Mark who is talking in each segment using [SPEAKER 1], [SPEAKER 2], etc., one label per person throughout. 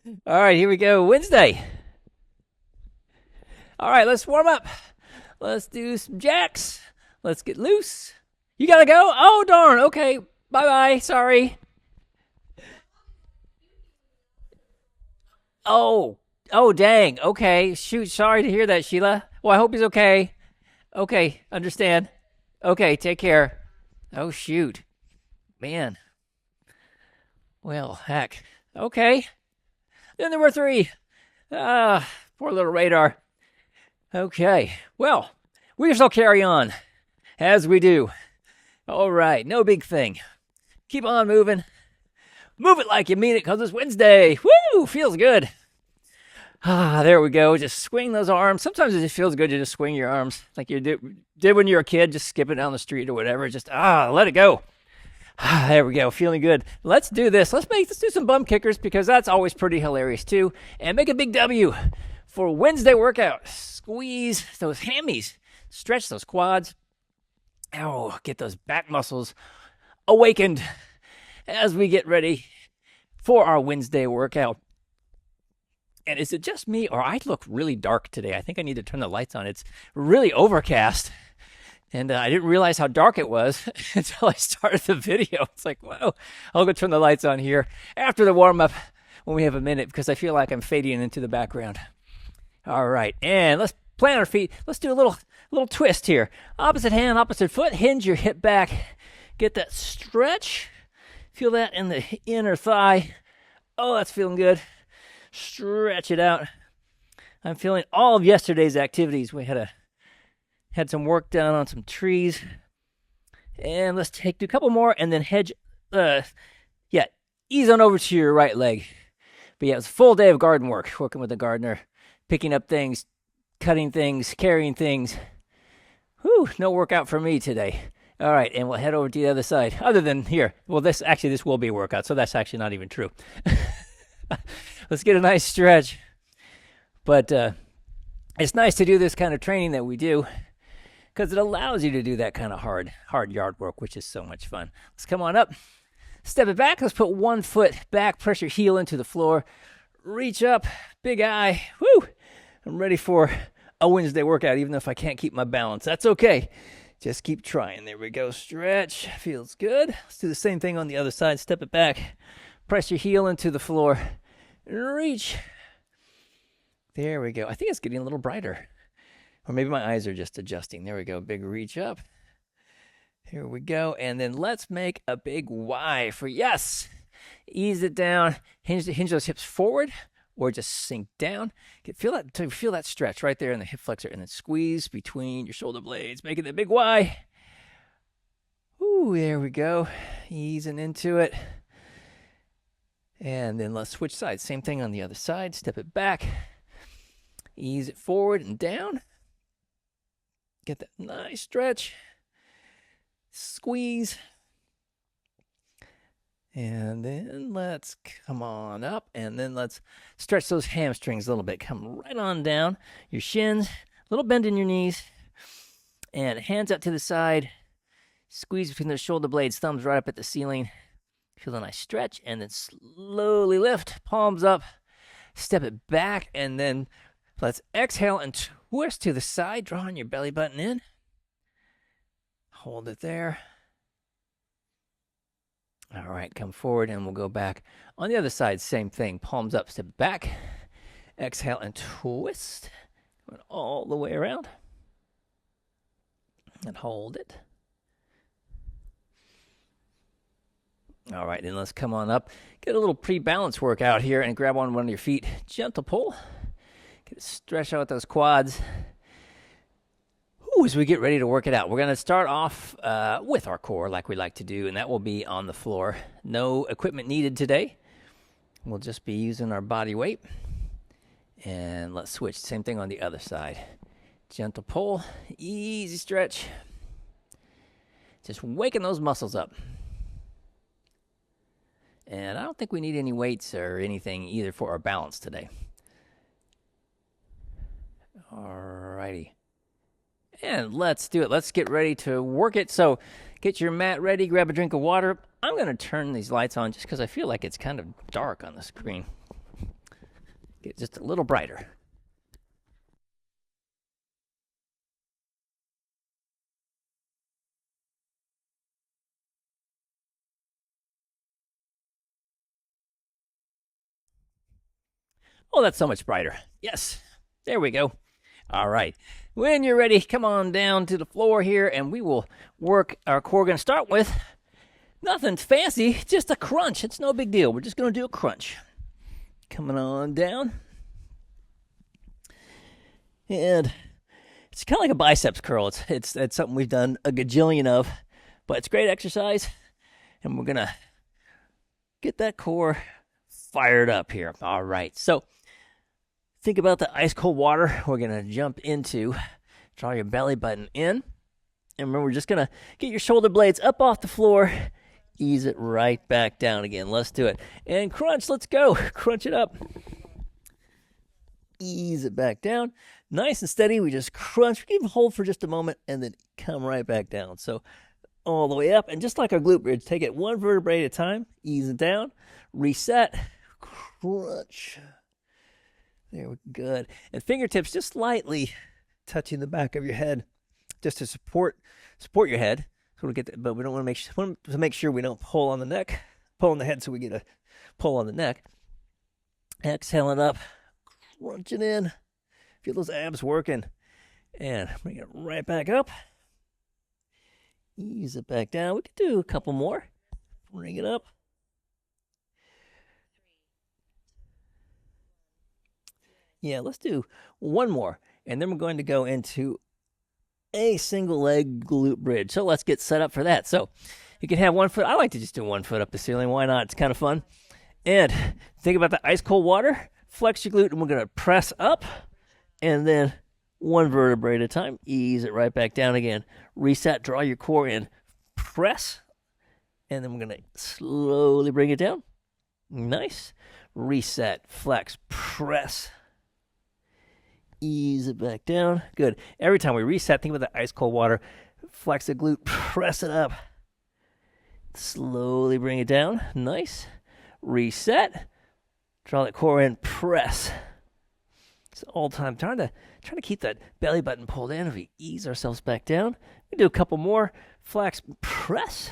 [SPEAKER 1] All right, here we go. Wednesday. All right, let's warm up. Let's do some jacks. Let's get loose. You gotta go? Oh, darn. Okay. Bye bye. Sorry. Oh, oh, dang. Okay. Shoot. Sorry to hear that, Sheila. Well, I hope he's okay. Okay. Understand. Okay. Take care. Oh, shoot. Man. Well, heck. Okay. Then there were three. Ah, poor little radar. Okay. Well, we shall carry on as we do. All right. No big thing. Keep on moving. Move it like you mean it because it's Wednesday. Woo! Feels good. Ah, there we go. Just swing those arms. Sometimes it just feels good to just swing your arms like you did when you were a kid, just skipping down the street or whatever. Just, let it go. Ah, there we go. Feeling good. Let's do this. Let's do some bum kickers because that's always pretty hilarious too. And make a big W for Wednesday workout. Squeeze those hammies. Stretch those quads. Oh, get those back muscles awakened as we get ready for our Wednesday workout. And is it just me, or I look really dark today? I think I need to turn the lights on. It's really overcast, and I didn't realize how dark it was until I started the video. It's like, whoa, I'll go turn the lights on here after the warm-up when we have a minute because I feel like I'm fading into the background. All right, and let's plant our feet. Let's do a little twist here. Opposite hand, opposite foot. Hinge your hip back. Get that stretch. Feel that in the inner thigh. Oh, that's feeling good. Stretch it out. I'm feeling all of yesterday's activities. We had some work done on some trees. And let's do a couple more and then ease on over to your right leg. But yeah, it was a full day of garden work, working with the gardener, picking up things, cutting things, carrying things. Whew, no workout for me today. All right, and we'll head over to the other side. Other than here, well, this will be a workout, so that's actually not even true. Let's get a nice stretch. But it's nice to do this kind of training that we do because it allows you to do that kind of hard yard work, which is so much fun. Let's come on up. Step it back. Let's put one foot back, press your heel into the floor. Reach up, big eye. Woo! I'm ready for a Wednesday workout, even if I can't keep my balance. That's okay. Just keep trying. There we go. Stretch. Feels good. Let's do the same thing on the other side. Step it back. Press your heel into the floor. Reach. There we go. I think it's getting a little brighter. Or maybe my eyes are just adjusting. There we go. Big reach up. Here we go. And then let's make a big Y for yes. Ease it down. Hinge those hips forward or just sink down. Feel that stretch right there in the hip flexor and then squeeze between your shoulder blades, making the big Y. Ooh, there we go. Easing into it. And then let's switch sides. Same thing on the other side. Step it back. Ease it forward and down. Get that nice stretch. Squeeze. And then let's come on up. And then let's stretch those hamstrings a little bit. Come right on down. Your shins. A little bend in your knees. And hands out to the side. Squeeze between the shoulder blades. Thumbs right up at the ceiling. Feel a nice stretch, and then slowly lift, palms up, step it back, and then let's exhale and twist to the side, drawing your belly button in. Hold it there. All right, come forward, and we'll go back. On the other side, same thing, palms up, step back, exhale and twist, going all the way around, and hold it. All right, then let's come on up. Get a little pre-balance workout here and grab on one of your feet. Gentle pull. Get a stretch out those quads. Ooh, as we get ready to work it out, we're going to start off with our core like we like to do, and that will be on the floor. No equipment needed today. We'll just be using our body weight. And let's switch. Same thing on the other side. Gentle pull. Easy stretch. Just waking those muscles up. And I don't think we need any weights or anything either for our balance today. Alrighty. And let's do it. Let's get ready to work it. So get your mat ready, grab a drink of water. I'm going to turn these lights on just because I feel like it's kind of dark on the screen. it just a little brighter. Oh, that's so much brighter. Yes. There we go. All right. When you're ready, come on down to the floor here, and we will work our core. We're going to start with nothing fancy, just a crunch. It's no big deal. We're just going to do a crunch. Coming on down. And it's kind of like a biceps curl. It's something we've done a gajillion of, but it's great exercise, and we're going to get that core fired up here. All right. So think about the ice cold water we're going to jump into. Draw your belly button in. And remember, we're just going to get your shoulder blades up off the floor. Ease it right back down again. Let's do it. And crunch. Let's go. Crunch it up. Ease it back down. Nice and steady. We just crunch. We can even hold for just a moment and then come right back down. So all the way up. And just like our glute bridge, take it one vertebrae at a time. Ease it down. Reset. Crunch. There we go. Good. And fingertips just lightly touching the back of your head, just to support your head. So we get that, but we don't want to make sure we don't pull on the neck, pull on the head, so we get a pull on the neck. Exhale it up, crunch it in. Feel those abs working, and bring it right back up. Ease it back down. We could do a couple more. Bring it up. Yeah, let's do one more, and then we're going to go into a single leg glute bridge. So let's get set up for that. So you can have one foot. I like to just do 1 foot up the ceiling. Why not? It's kind of fun. And think about the ice cold water. Flex your glute, and we're going to press up, and then one vertebrae at a time. Ease it right back down again. Reset. Draw your core in. Press, and then we're going to slowly bring it down. Nice. Reset. Flex. Press. Ease it back down. Good. Every time we reset, think about the ice cold water. Flex the glute, press it up. Slowly bring it down. Nice. Reset. Draw that core in, press. It's all time trying to keep that belly button pulled in. If we ease ourselves back down, we do a couple more. Flex, press.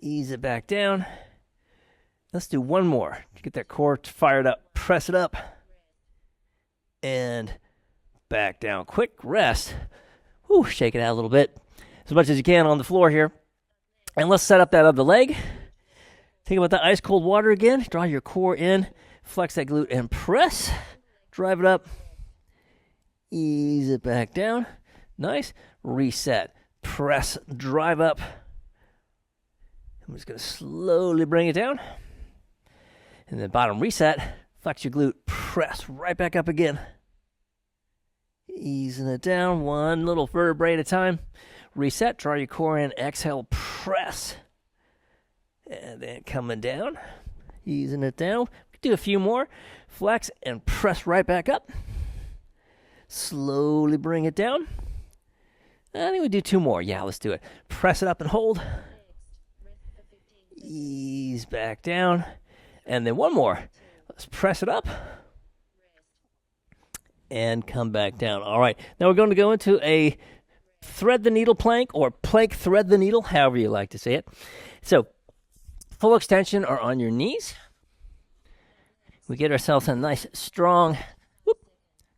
[SPEAKER 1] Ease it back down. Let's do one more. Get that core fired up. Press it up. And back down. Quick rest. Whew, shake it out a little bit. As much as you can on the floor here. And let's set up that other leg. Think about the ice cold water again. Draw your core in. Flex that glute and press. Drive it up. Ease it back down. Nice. Reset. Press. Drive up. I'm just going to slowly bring it down. And then bottom reset. Flex your glute, press right back up again. Easing it down, one little vertebrae at a time. Reset, draw your core in, exhale, press. And then coming down, easing it down. We can do a few more. Flex and press right back up. Slowly bring it down. I think we do two more. Yeah, let's do it. Press it up and hold. Ease back down. And then one more. Let's press it up and come back down. All right. Now we're going to go into a thread the needle plank, or plank thread the needle, however you like to say it. So full extension or on your knees. We get ourselves in a nice strong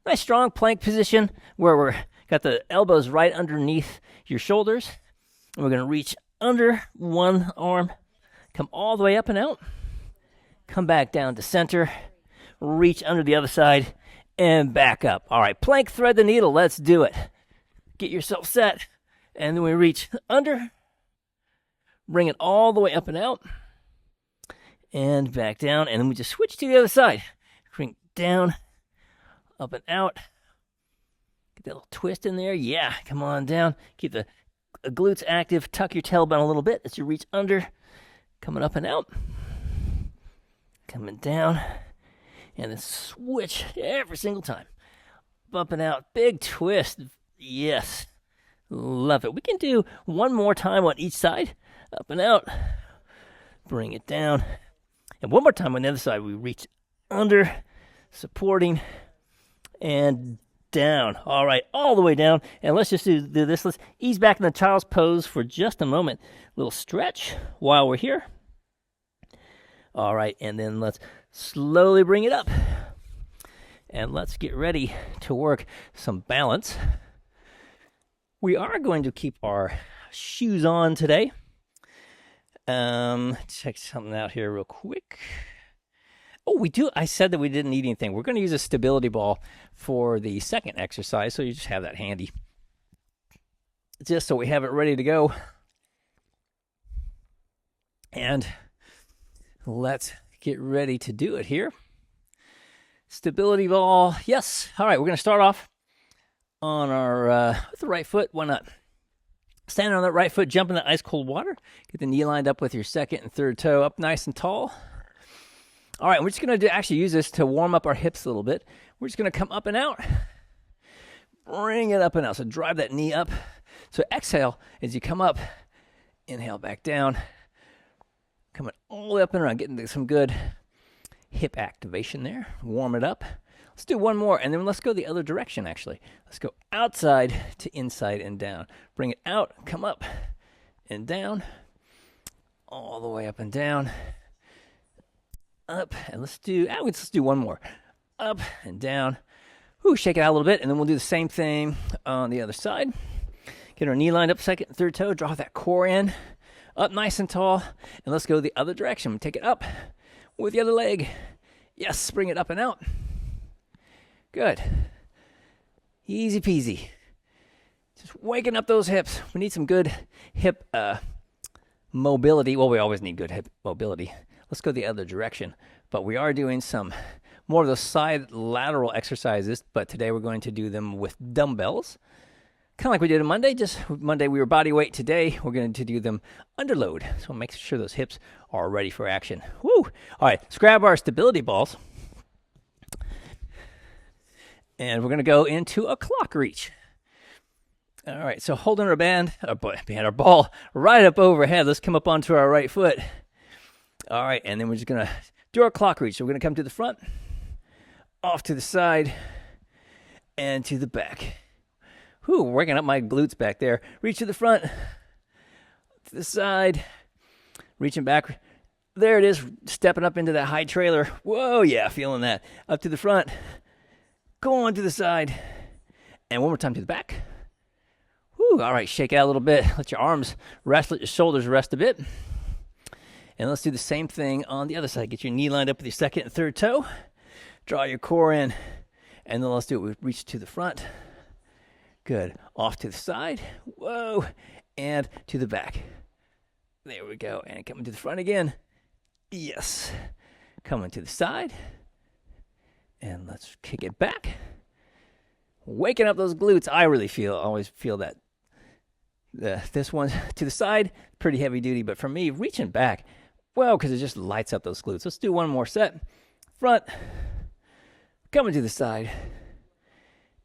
[SPEAKER 1] plank position where we're got the elbows right underneath your shoulders. And we're going to reach under one arm, come all the way up and out. Come back down to center, reach under the other side, and back up. All right, plank thread the needle. Let's do it. Get yourself set, and then we reach under, bring it all the way up and out, and back down, and then we just switch to the other side. Bring down, up and out. Get that little twist in there. Yeah, come on down. Keep the glutes active. Tuck your tailbone a little bit as you reach under, coming up and out. Coming down, and then switch every single time. Up and out, big twist. Yes, love it. We can do one more time on each side. Up and out, bring it down. And one more time on the other side. We reach under, supporting, and down. All right, all the way down. And let's just do this. Let's ease back in the child's pose for just a moment. Little stretch while we're here. All right, and then let's slowly bring it up. And let's get ready to work some balance. We are going to keep our shoes on today. Check something out here real quick. Oh, we do. I said that we didn't need anything. We're going to use a stability ball for the second exercise, so you just have that handy. Just so we have it ready to go. And let's get ready to do it here. Stability ball. Yes. All right, we're going to start off on our with the right foot. Why not? Standing on that right foot, jump in the ice cold water. Get the knee lined up with your second and third toe up nice and tall. All right, we're just going to actually use this to warm up our hips a little bit. We're just going to come up and out. Bring it up and out. So drive that knee up. So exhale as you come up. Inhale back down. Coming all the way up and around. Getting some good hip activation there. Warm it up. Let's do one more, and then let's go the other direction, actually. Let's go outside to inside and down. Bring it out, come up and down. All the way up and down. Up, and let's do one more. Up and down. Ooh, shake it out a little bit, and then we'll do the same thing on the other side. Get our knee lined up, second and third toe. Draw that core in. Up nice and tall. And let's go the other direction. Take it up with the other leg. Yes, bring it up and out. Good. Easy peasy. Just waking up those hips. We need some good hip mobility. Well, we always need good hip mobility. Let's go the other direction. But we are doing some more of those side lateral exercises, but today we're going to do them with dumbbells. Kind of like we did on Monday. Just Monday we were body weight. Today we're going to do them under load. So make sure those hips are ready for action. Woo! All right, let's grab our stability balls. And we're going to go into a clock reach. All right, so holding our ball right up overhead. Let's come up onto our right foot. All right, and then we're just going to do our clock reach. So we're going to come to the front, off to the side, and to the back. Whew, working up my glutes back there. Reach to the front, to the side, reaching back. There it is, stepping up into that high trailer. Whoa, yeah, feeling that. Up to the front, going to the side, and one more time to the back. Whew, all right, shake out a little bit. Let your arms rest, let your shoulders rest a bit. And let's do the same thing on the other side. Get your knee lined up with your second and third toe. Draw your core in. And then let's do it. We reach to the front. Good. Off to the side. Whoa. And to the back. There we go. And coming to the front again. Yes. Coming to the side. And let's kick it back. Waking up those glutes. I always feel that. This one to the side, pretty heavy duty. But for me, reaching back, well, because it just lights up those glutes. Let's do one more set. Front, coming to the side,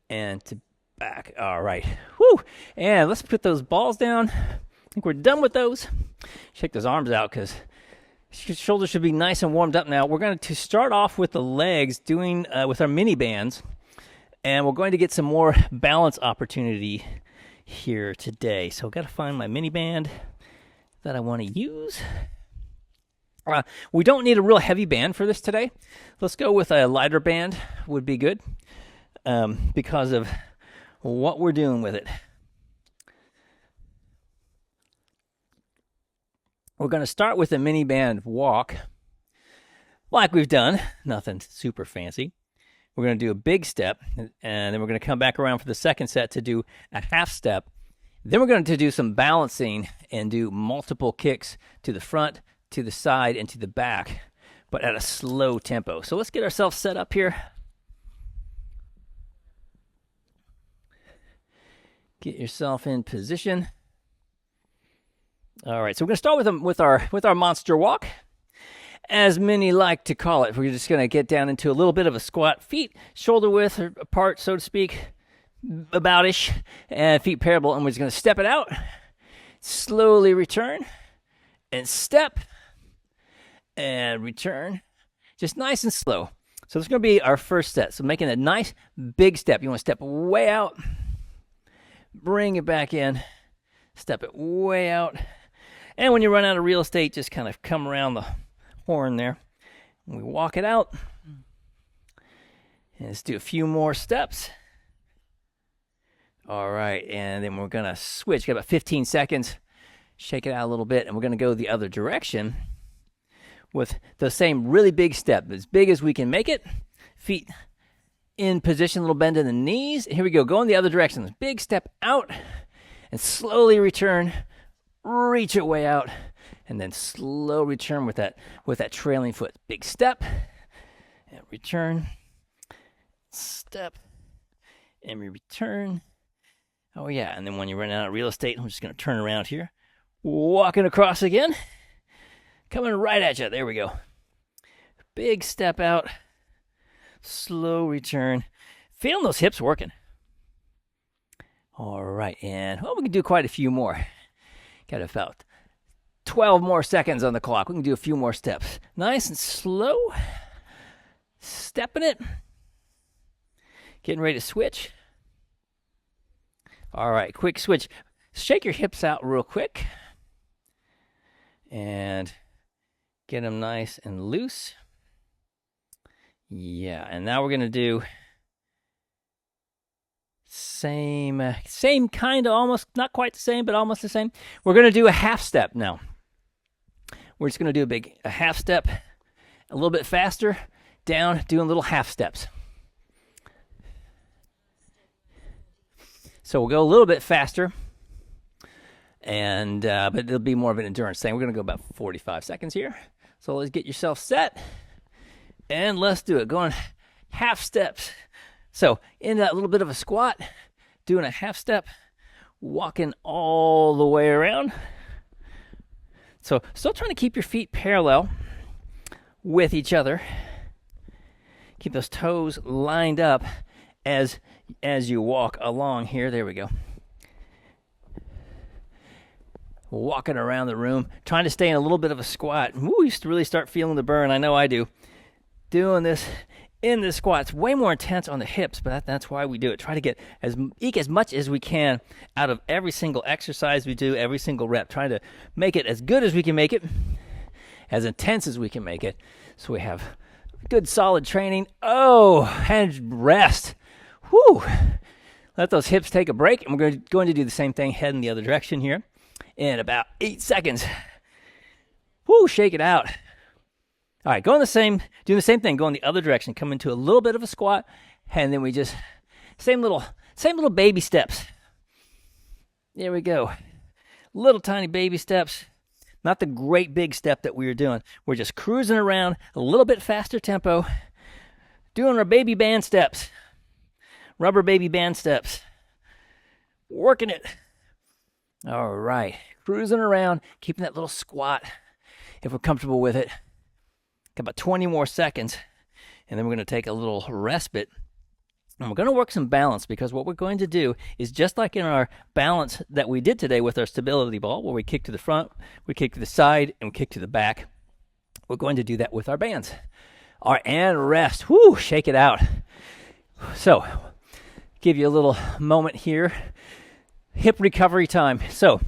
[SPEAKER 1] and to back. All right. Woo! And let's put those balls down. I think we're done with those. Shake those arms out because shoulders should be nice and warmed up now. We're going to start off with the legs doing with our mini bands. And we're going to get some more balance opportunity here today. So I've got to find my mini band that I want to use. We don't need a real heavy band for this today. Let's go with a lighter band would be good because of what we're doing with it. We're going to start with a mini band walk like we've done. Nothing super fancy. We're going to do a big step, and then we're going to come back around for the second set to do a half step. Then we're going to do some balancing and do multiple kicks to the front, to the side, and to the back, but at a slow tempo. So let's get ourselves set up here. Get yourself in position. All right, so we're going to start with our monster walk, as many like to call it. We're just going to get down into a little bit of a squat, feet shoulder width apart, so to speak, about-ish, and feet parallel, and we're just going to step it out, slowly return, and step, and return, just nice and slow. So this is going to be our first set. So making a nice big step. You want to step way out, bring it back in, step it way out. And when you run out of real estate, just kind of come around the horn there. And we walk it out. And let's do a few more steps. All right, and then we're going to switch. Got about 15 seconds. Shake it out a little bit, and we're going to go the other direction with the same really big step, as big as we can make it. Feet in position, a little bend in the knees. Here we go. Go in the other direction. Big step out, and slowly return. Reach it way out, and then slow return with that trailing foot. Big step, and return. Step, and we return. Oh yeah, and then when you run out of real estate, I'm just going to turn around here. Walking across again. Coming right at you. There we go. Big step out. Slow return. Feeling those hips working. All right, and well, we can do quite a few more. Got about 12 more seconds on the clock. We can do a few more steps. Nice and slow. Stepping it. Getting ready to switch. All right, quick switch. Shake your hips out real quick. And get them nice and loose. Yeah, and now we're going to do same kind of, almost, not quite the same, but almost the same. We're going to do a half step now. We're just going to do a half step, a little bit faster, down, doing little half steps. So we'll go a little bit faster, and but it'll be more of an endurance thing. We're going to go about 45 seconds here. So let's get yourself set, and let's do it. Going half steps. So in that little bit of a squat, doing a half step, walking all the way around. So still trying to keep your feet parallel with each other. Keep those toes lined up as you walk along here. There we go. Walking around the room, trying to stay in a little bit of a squat. Ooh, you really start feeling the burn. I know I do. Doing this in the squat. It's way more intense on the hips, but that's why we do it. Try to get eke as much as we can out of every single exercise we do, every single rep. Trying to make it as good as we can make it, as intense as we can make it, so we have good solid training. Oh, and rest. Whew. Let those hips take a break, and we're going to do the same thing, head in the other direction here in about 8 seconds. Whoo, shake it out. All right, doing the same thing, go in the other direction, come into a little bit of a squat, and then we just, same little baby steps. There we go. Little tiny baby steps. Not the great big step that we were doing. We're just cruising around, a little bit faster tempo, doing our baby band steps. Rubber baby band steps. Working it. All right. Cruising around, keeping that little squat if we're comfortable with it. Got about 20 more seconds, and then we're going to take a little respite. And we're going to work some balance, because what we're going to do is just like in our balance that we did today with our stability ball, where we kick to the front, we kick to the side, and we kick to the back. We're going to do that with our bands. All right, and rest. Whoo, shake it out. So, give you a little moment here. Hip recovery time. So,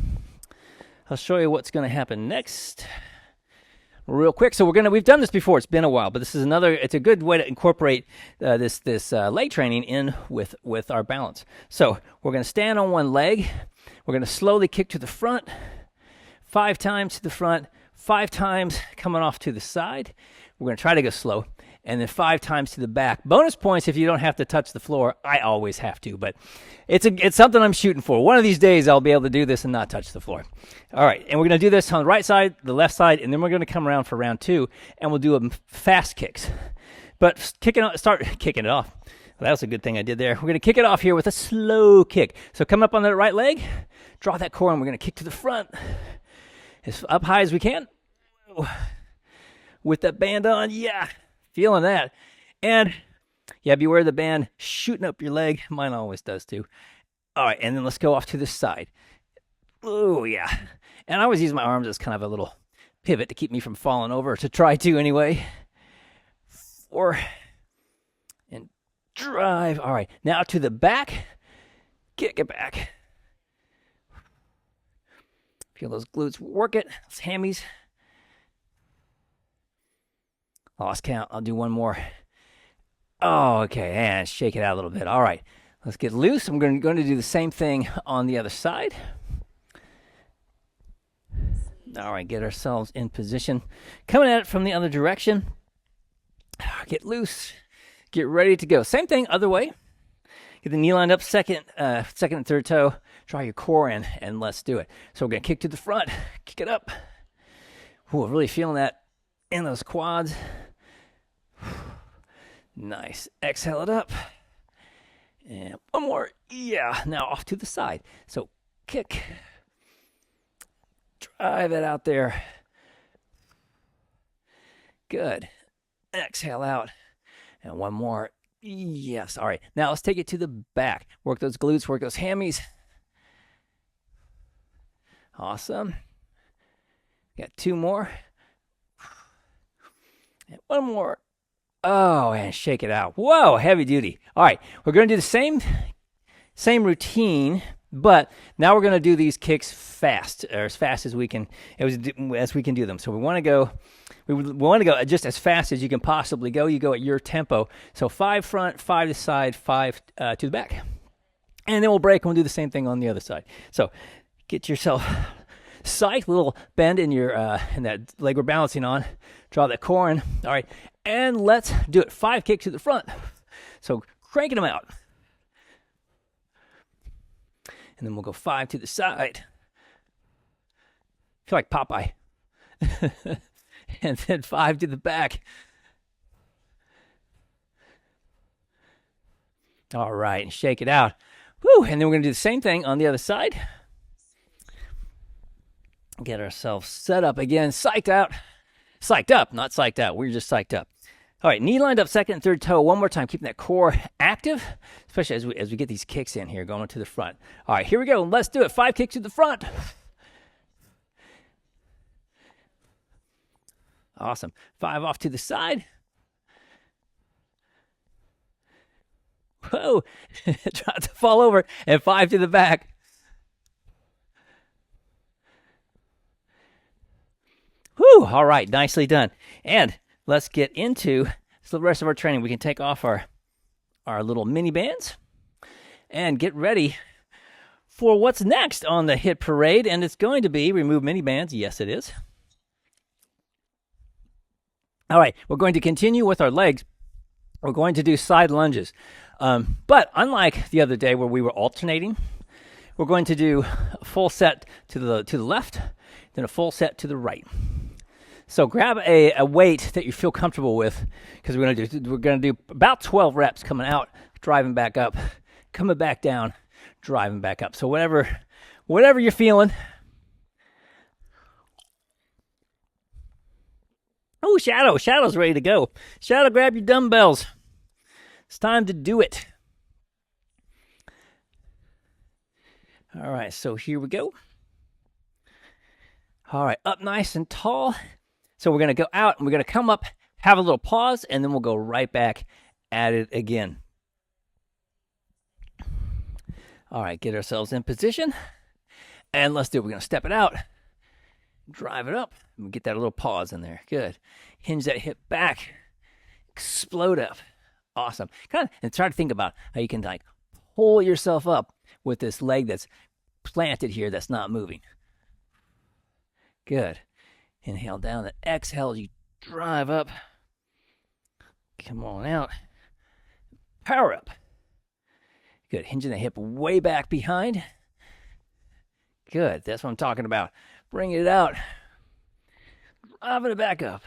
[SPEAKER 1] I'll show you what's going to happen next real quick. So we've done this before. It's been a while, but this is it's a good way to incorporate this leg training in with our balance. So we're going to stand on one leg. We're going to slowly kick to the front, 5 times to the front, 5 times coming off to the side. We're going to try to go slow, and then 5 times to the back. Bonus points if you don't have to touch the floor. I always have to, but it's something I'm shooting for. One of these days I'll be able to do this and not touch the floor. All right, and we're going to do this on the right side, the left side, and then we're going to come around for round 2, and we'll do them fast kicks. But start kicking it off. Well, that was a good thing I did there. We're going to kick it off here with a slow kick. So come up on the right leg, draw that core, and we're going to kick to the front as up high as we can. With that band on, yeah, feeling that. And yeah, beware of the band shooting up your leg. Mine always does too. All right, and then let's go off to the side. Oh, yeah. And I always use my arms as kind of a little pivot to keep me from falling over, to try to anyway. 4, drive. All right, now to the back. Kick it back. Feel those glutes work it. Those hammies. Lost count. I'll do one more. Oh, okay. And shake it out a little bit. All right. Let's get loose. I'm going to do the same thing on the other side. All right. Get ourselves in position. Coming at it from the other direction. Get loose. Get ready to go. Same thing, other way. Get the knee lined up, second and third toe. Draw your core in, and let's do it. So we're going to kick to the front. Kick it up. Ooh, I'm really feeling that in those quads. Nice. Exhale it up. And one more. Yeah. Now off to the side. So kick. Drive it out there. Good. Exhale out. And one more. Yes. All right. Now let's take it to the back. Work those glutes. Work those hammies. Awesome. Got two more. And one more. Oh, and shake it out. Whoa, heavy duty. All right, we're going to do the same routine, but now we're going to do these kicks fast, or as fast as we can do them. So we want to go just as fast as you can possibly go. You go at your tempo. So 5 front, 5 to the side, 5 to the back, and then we'll break and we'll do the same thing on the other side. So get yourself psyched, little bend in your in that leg we're balancing on. Draw that core in. All right, and let's do it. 5 kicks to the front. So cranking them out. And then we'll go 5 to the side. Feel like Popeye. And then 5 to the back. All right, and shake it out. Woo! And then we're going to do the same thing on the other side. Get ourselves set up again. Psyched out. Psyched up, not psyched out. We're just psyched up. All right, knee lined up, second and third toe. One more time, keeping that core active, especially as we get these kicks in here, going to the front. All right, here we go. Let's do it. 5 kicks to the front. Awesome. 5 off to the side. Whoa. Try to fall over. And 5 to the back. Whew. All right, nicely done. And let's get into the rest of our training. We can take off our little mini bands and get ready for what's next on the hit parade. And it's going to be remove mini bands. Yes, it is. All right, we're going to continue with our legs. We're going to do side lunges. But unlike the other day where we were alternating, we're going to do a full set to the left, then a full set to the right. So grab a weight that you feel comfortable with, because we're going to do about 12 reps coming out, driving back up, coming back down, driving back up. So whatever you're feeling. Oh, Shadow's ready to go. Shadow, grab your dumbbells. It's time to do it. All right, so here we go. All right, up nice and tall. So we're going to go out and we're going to come up, have a little pause, and then we'll go right back at it again. All right, get ourselves in position. And let's do it. We're going to step it out, drive it up, and get that little pause in there. Good. Hinge that hip back, explode up. Awesome. And try to think about how you can like pull yourself up with this leg that's planted here that's not moving. Good. Inhale down and exhale, you drive up. Come on out. Power up. Good. Hinging the hip way back behind. Good. That's what I'm talking about. Bring it out. Driving it back up.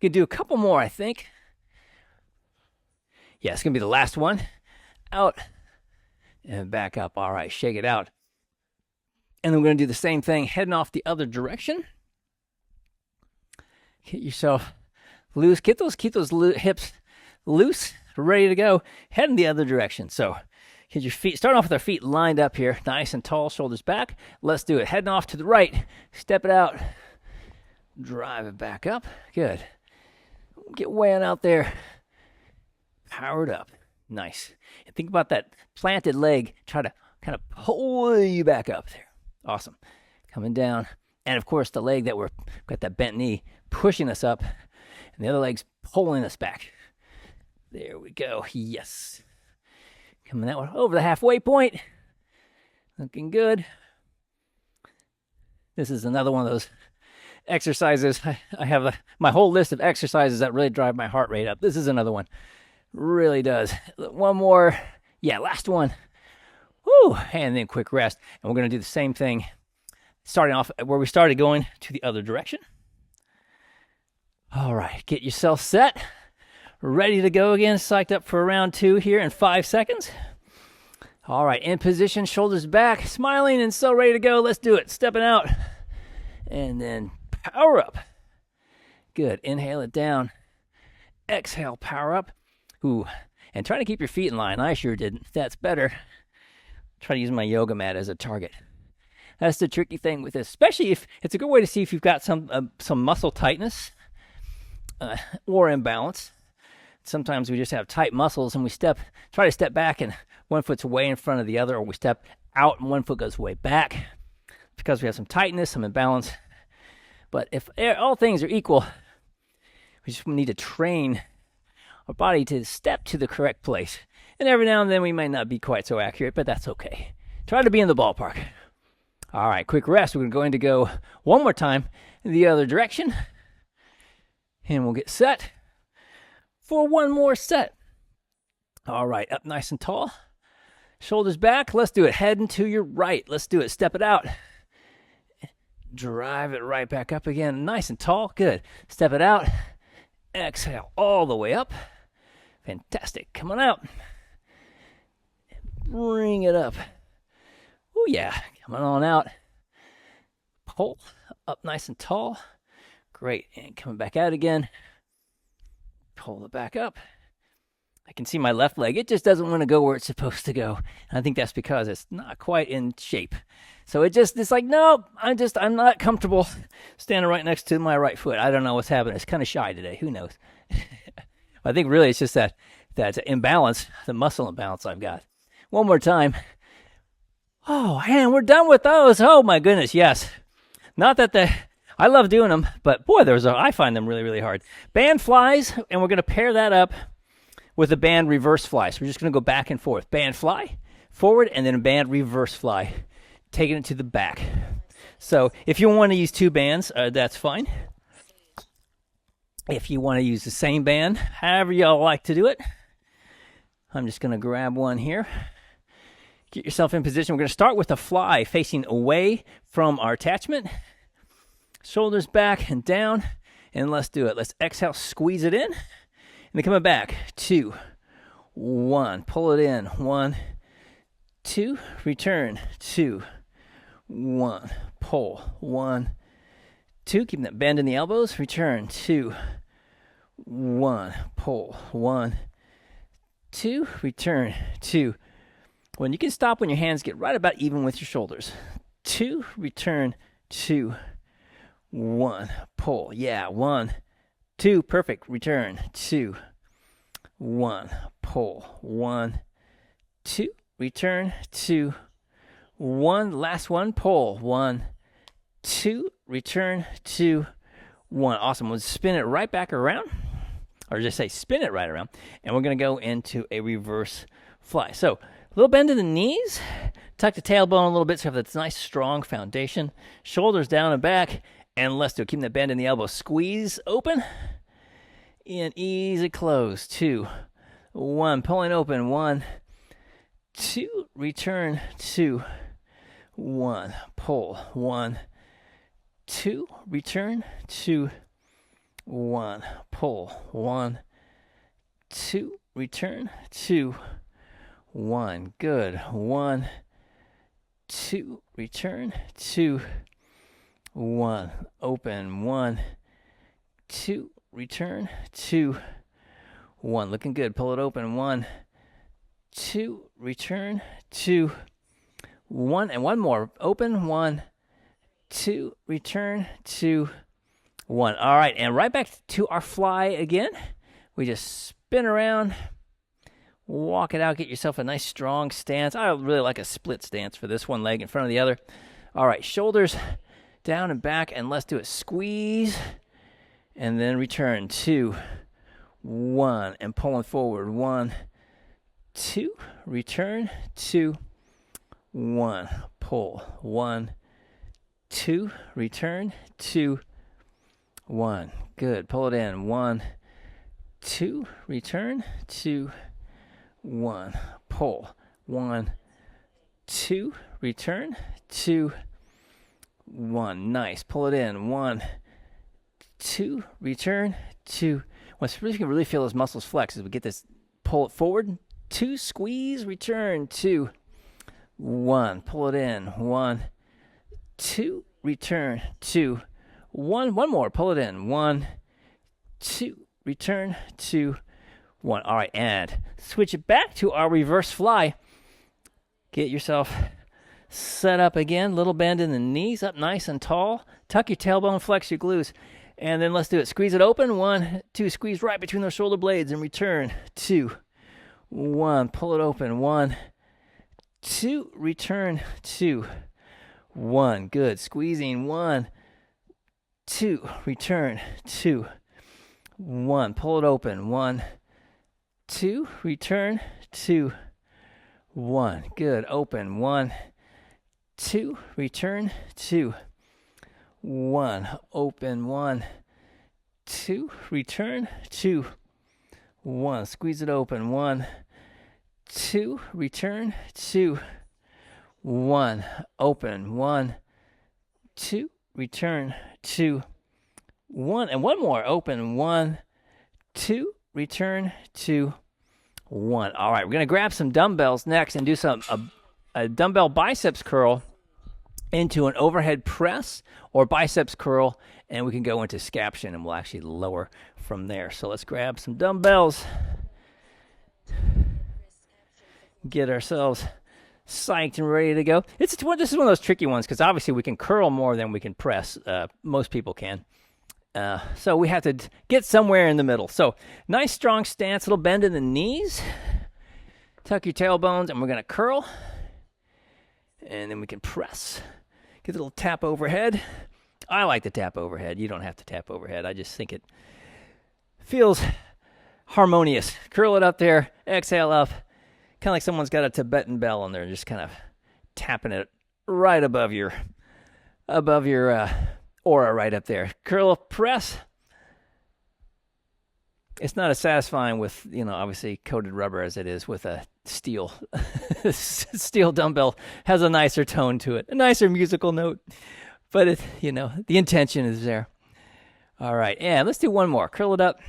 [SPEAKER 1] We can do a couple more, I think. Yeah, it's going to be the last one. Out and back up. All right, shake it out. And then we're going to do the same thing, heading off the other direction. Get yourself loose. Keep those hips loose, ready to go. Heading the other direction. So get your feet, starting off with our feet lined up here, nice and tall, shoulders back. Let's do it. Heading off to the right. Step it out. Drive it back up. Good. Get weighing out there. Powered up. Nice. And think about that planted leg. Try to kind of pull you back up there. Awesome. Coming down. And of course, the leg that we're got that bent knee pushing us up, and the other leg's pulling us back. There we go. Yes. Coming that one over the halfway point. Looking good. This is another one of those exercises. I have my whole list of exercises that really drive my heart rate up. This is another one. Really does. One more. Yeah, last one. Woo! And then quick rest. And we're going to do the same thing, starting off where we started, going to the other direction. All right, get yourself set. Ready to go again. Psyched up for round 2 here in 5 seconds. All right, in position, shoulders back, smiling, and so ready to go. Let's do it. Stepping out. And then power up. Good. Inhale it down. Exhale, power up. Ooh, and try to keep your feet in line. I sure didn't. That's better. Try to use my yoga mat as a target. That's the tricky thing with this, especially if it's a good way to see if you've got some muscle tightness or imbalance. Sometimes we just have tight muscles and we try to step back and one foot's way in front of the other, or we step out and one foot goes way back because we have some tightness, some imbalance. But if all things are equal, we just need to train our body to step to the correct place. And every now and then we might not be quite so accurate, but that's okay. Try to be in the ballpark. All right, quick rest. We're going to go one more time in the other direction. And we'll get set for one more set. All right, up nice and tall. Shoulders back. Let's do it. Heading to your right. Let's do it. Step it out. Drive it right back up again. Nice and tall. Good. Step it out. Exhale all the way up. Fantastic. Come on out. Bring it up. Oh, yeah. Coming on out. Pull up nice and tall. Great. And coming back out again. Pull it back up. I can see my left leg. It just doesn't want to go where it's supposed to go. And I think that's because it's not quite in shape. So it's like, nope, I'm not comfortable standing right next to my right foot. I don't know what's happening. It's kind of shy today. Who knows? I think really it's just that imbalance, the muscle imbalance I've got. One more time. Oh, man, we're done with those. Oh, my goodness, yes. Not that I love doing them, but boy, I find them really, really hard. Band flies, and we're going to pair that up with a band reverse fly. So we're just going to go back and forth. Band fly, forward, and then a band reverse fly, taking it to the back. So if you want to use 2 bands, that's fine. If you want to use the same band, however y'all like to do it, I'm just going to grab one here. Get yourself in position. We're going to start with a fly facing away from our attachment. Shoulders back and down, and let's do it. Let's exhale, squeeze it in. And then coming back, 2, 1, pull it in, 1, 2, return, 2, 1, pull, 1, 2, keeping that bend in the elbows, return, 2, 1, pull, 1, 2, return, 2, 1. You can stop when your hands get right about even with your shoulders. 2, return, 2, 1, pull, yeah, 1, 2, perfect, return, 2, 1, pull, 1, 2, return, 2, 1, last one, pull, 1, 2, return, 2, 1. Awesome. We'll spin it right back around, or just say spin it right around, and we're going to go into a reverse fly. So a little bend in the knees, tuck the tailbone a little bit so you have that nice strong foundation, shoulders down and back, and let's do it. Keep that bend in the elbow. Squeeze open. And easy close. 2, 1. Pulling open. 1, 2. Return. 2, 1. Pull. 1, 2. Return. 2, 1. Pull. 1, 2. Return. 2, 1. Good. 1, 2. Return. 2, 1. Open. 1, 2. Return, 2, 1. Looking good. Pull it open. 1, 2. Return, 2, 1. And one more. Open. 1, 2. Return, 2, 1. All right. And right back to our fly again. We just spin around. Walk it out. Get yourself a nice strong stance. I really like a split stance for this one leg in front of the other. All right, shoulders down and back, and let's do it. Squeeze, and then return. 2, 1, and pulling forward. 1, 2, return. 2, 1, pull. 1, 2, return. 2, 1. Good. Pull it in. 1, 2, return. 2, 1, pull. 1, 2, return. 2, 1. Nice. Pull it in. 1, 2, return. 2. Once you can really feel those muscles flex as we get this, pull it forward. 2, squeeze, return. 2, 1. Pull it in. 1, 2, return. 2, 1. One more. Pull it in. 1, 2, return. 2, 1. All right, and switch it back to our reverse fly. Get yourself set up again. Little bend in the knees, up nice and tall. Tuck your tailbone, flex your glutes. And then let's do it. Squeeze it open. 1, 2, squeeze right between those shoulder blades and return. 2, 1. Pull it open. 1, 2, return. 2, 1. Good. Squeezing. 1, 2, return. 2, 1. Pull it open. 1, 2, return. 2, 1. Good. Open. 1, 2, return. 2, 1. Open. 1, 2, return. 2, 1. Squeeze it open. 1, 2, return. 2, 1. Open. 1, 2, return. 2, 1. And one more. Open. 1, 2, return. 2, 1. All right, we're going to grab some dumbbells next and do a dumbbell biceps curl into an overhead press or biceps curl, and we can go into scaption, and we'll actually lower from there. So let's grab some dumbbells, get ourselves psyched and ready to go. This is one of those tricky ones because obviously we can curl more than we can press. Most people can. So we have to get somewhere in the middle. So nice strong stance, little bend in the knees. Tuck your tailbones, and we're going to curl. And then we can press. Get a little tap overhead. I like to tap overhead. You don't have to tap overhead. I just think it feels harmonious. Curl it up there. Exhale up. Kind of like someone's got a Tibetan bell on there, just kind of tapping it right above your aura right up there. Curl up, press. It's not as satisfying with, obviously coated rubber as it is with a steel. Steel dumbbell has a nicer tone to it, a nicer musical note. But the intention is there. All right, and let's do one more. Curl it up.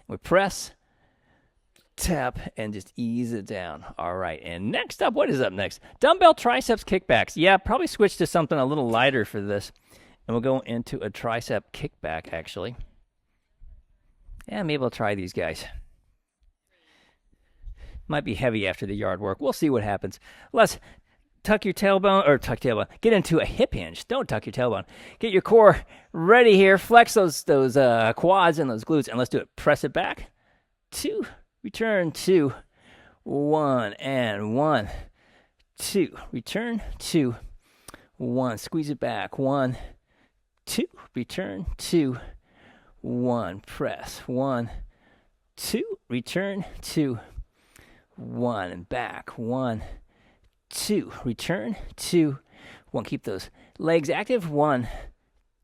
[SPEAKER 1] We press, tap, and just ease it down. All right, and next up, what is up next? Dumbbell triceps kickbacks. Yeah, probably switch to something a little lighter for this. And we'll go into a tricep kickback, actually. Yeah, maybe I'll try these guys. Might be heavy after the yard work. We'll see what happens. Let's tuck your tailbone. Get into a hip hinge. Don't tuck your tailbone. Get your core ready here. Flex those quads and those glutes, and let's do it. Press it back. 2, return. 2, 1, and 1, 2, return. 2, 1, squeeze it back. 1, 2, return. 2, 1, press. 1, 2, return. 2, 1, and back. 1, 2, return. 2, 1, keep those legs active. 1,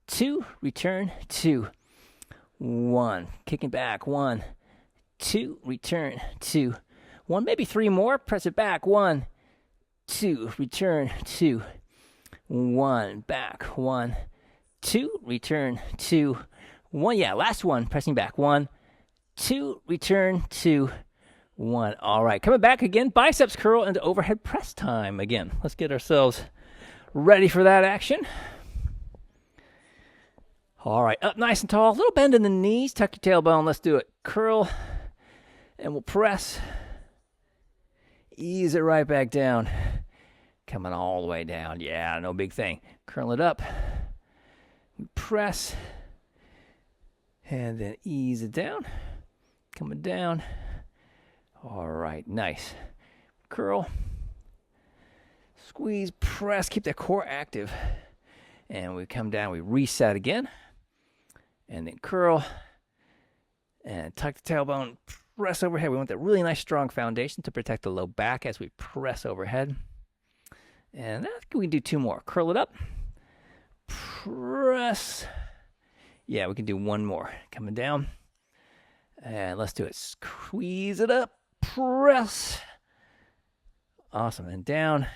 [SPEAKER 1] 2, return. 2, 1, kicking back. 1, 2, return. 2, 1, maybe 3 more. Press it back. 1, 2, return. 2, 1, back. 1, 2, return. 2, 1. Yeah, last one. Pressing back. 1, 2, return. 2, 1. All right, coming back again. Biceps curl into overhead press time again. Let's get ourselves ready for that action. All right, up nice and tall. A little bend in the knees. Tuck your tailbone. Let's do it. Curl, and we'll press. Ease it right back down. Coming all the way down. Yeah, no big thing. Curl it up. Press. And then ease it down. Coming down. All right, nice. Curl, squeeze, press, keep that core active. And we come down, we reset again. And then curl, and tuck the tailbone, press overhead. We want that really nice strong foundation to protect the low back as we press overhead. And I think we can do 2 more. Curl it up, press. Yeah, we can do 1 more. Coming down, and let's do it. Squeeze it up, press. Awesome, and down.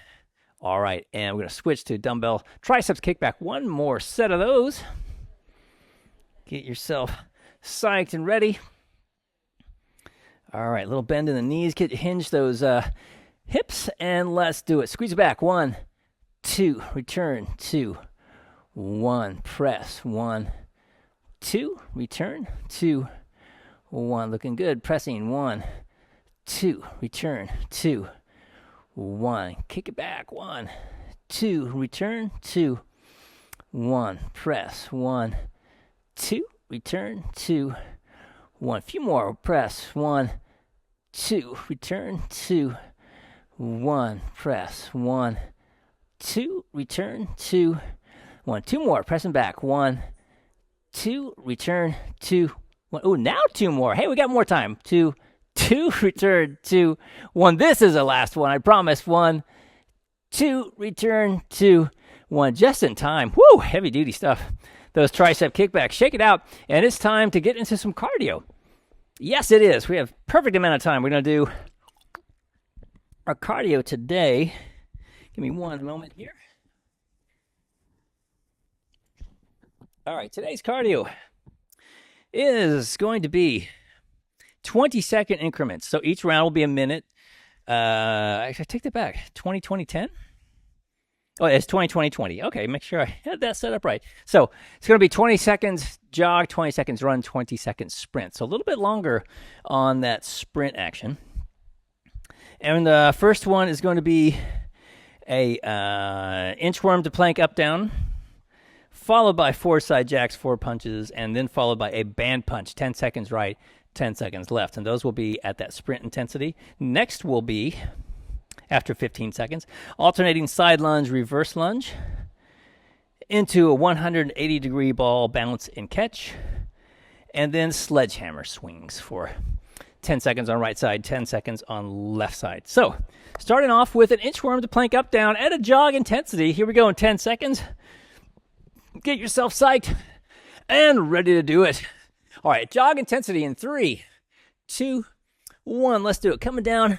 [SPEAKER 1] All right, and we're going to switch to dumbbell triceps kickback. 1 more set of those. Get yourself psyched and ready. All right, little bend in the knees. Hinge those hips, and let's do it. Squeeze it back. 1, 2, return. 2, 1, press. 1, 2, return. 2, 1, looking good. Pressing. 1, 2, return. 2, 1, kick it back. 1, 2, return. 2, 1, press. 1, 2, return. 2, 1. A few more. Press. 1, 2, return. 2, 1, press. 1, 2, return. 2, 1. 2 more. Pressing back. 1, 2, return. 2, 1. Oh, now 2 more. Hey, we got more time. 2, 2, return. 2, 1. This is the last one, I promise. 1, 2, return. 2, 1. Just in time. Woo, heavy duty stuff. Those tricep kickbacks. Shake it out, and it's time to get into some cardio. Yes, it is. We have perfect amount of time. We're going to do our cardio today. Give me 1 moment here. All right, today's cardio is going to be 20-second increments. So each round will be a minute. I take that back. 20-20-10? Oh, it's 20-20-20. Okay, make sure I had that set up right. So it's going to be 20 seconds jog, 20 seconds run, 20 seconds sprint. So a little bit longer on that sprint action. And the first one is going to be a inchworm to plank up down, followed by 4 side jacks, 4 punches, and then followed by a band punch, 10 seconds right, 10 seconds left. And those will be at that sprint intensity. Next will be, after 15 seconds, alternating side lunge, reverse lunge into a 180-degree ball bounce and catch, and then sledgehammer swings for 10 seconds on right side, 10 seconds on left side. So starting off with an inchworm to plank up down at a jog intensity. Here we go in 10 seconds. Get yourself psyched and ready to do it. All right, jog intensity in 3, 2, 1. Let's do it. Coming down,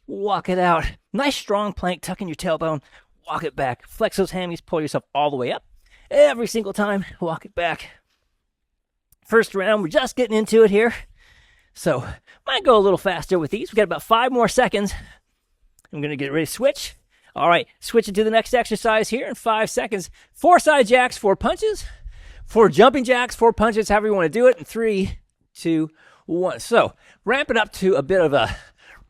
[SPEAKER 1] walk it out. Nice strong plank, tuck in your tailbone, walk it back. Flex those hammies, pull yourself all the way up. Every single time, walk it back. First round, we're just getting into it here. So, might go a little faster with these. We got about 5 more seconds. I'm going to get ready to switch. All right, switch it to the next exercise here in 5 seconds. 4 side jacks, 4 punches. 4 jumping jacks, 4 punches, however you want to do it. In 3, 2, 1. So, ramp it up to a bit of a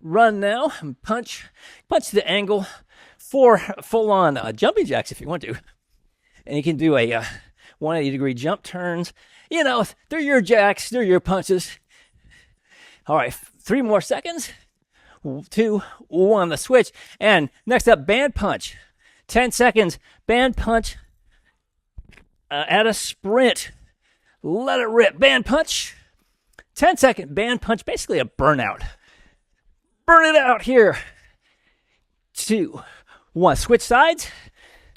[SPEAKER 1] run now. Punch to the angle. 4 full-on jumping jacks if you want to. And you can do a 180-degree jump turns. You know, they're your jacks, they're your punches. All right, 3 more seconds. 2, 1, the switch. And next up, band punch. 10 seconds, band punch at a sprint. Let it rip. Band punch. 10-second band punch, basically a burnout. Burn it out here. 2, 1. Switch sides.